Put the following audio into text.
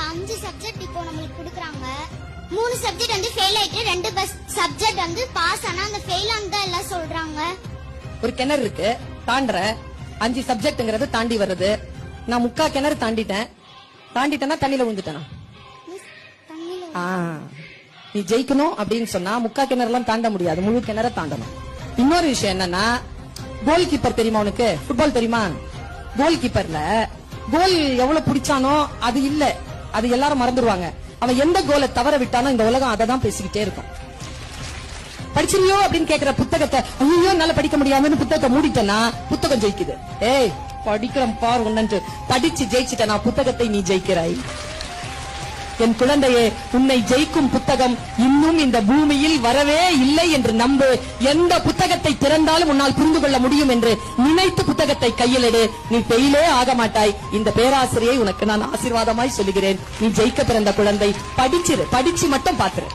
5 subject இப்போ நம்மளுக்கு கொடுக்குறாங்க. 3 சப்ஜெக்ட் வந்து ஃபெயில் ஆயிட்டு 2 சப்ஜெக்ட் வந்து பாஸ் ஆனா அந்த ஃபெயில் ஆனதா எல்லாம் சொல்றாங்க. ஒரு கிணறு இருக்கு, தாண்டற 5 சப்ஜெக்ட்ங்கிறது தாண்டி வருது. நான் 3/4 கிணறு தாண்டிட்டேன்னா தண்ணியில விழுந்துட்டேனா? நீ ஜெயிக்கணும் அப்படின்னு சொன்னா 3/4 கிணறுலாம் தாண்ட முடியாது, முழு கிணற தாண்டணும். இன்னொரு விஷயம் என்னன்னா, கோல் கீப்பர் தெரியுமா உனக்கு? ஃபுட்பால் தெரியுமா? கோல் கீப்பர்ல கோல் எவ்வளவு பிடிச்சானோ அது இல்ல, அது எல்லாரும் மறந்துடுவாங்க. அவன் எந்த கோலை தவற விட்டானோ இந்த உலகம் அதை தான் பேசிக்கிட்டே இருக்கும். படிச்சிருவியோ அப்படின்னு கேக்குற புத்தகத்தை ஐயோ நல்லா படிக்க முடியாதுன்னு புத்தகத்தை மூடிட்டேன்னா புத்தகம் ஜெயிக்குது. ஏய் படிக்கிறேன் பார் உன்னன்று படிச்சு ஜெயிச்சுட்டேனா புத்தகத்தை நீ ஜெயிக்கிறாய். என் குழந்தையே, உன்னை ஜெயிக்கும் புத்தகம் இன்னும் இந்த பூமியில் வரவே இல்லை என்று நம்பு. எந்த புத்தகத்தை திறந்தாலும் உன்னால் புரிந்து கொள்ள முடியும் என்று நினைத்து புத்தகத்தை கையில் எடு. நீ ஃபெயிலே ஆக மாட்டாய். இந்த பேராசிரியை உனக்கு நான் ஆசீர்வாதமாய் சொல்லுகிறேன். நீ ஜெயிக்க பிறந்த குழந்தை. படிச்சு மட்டும் பாத்துரு.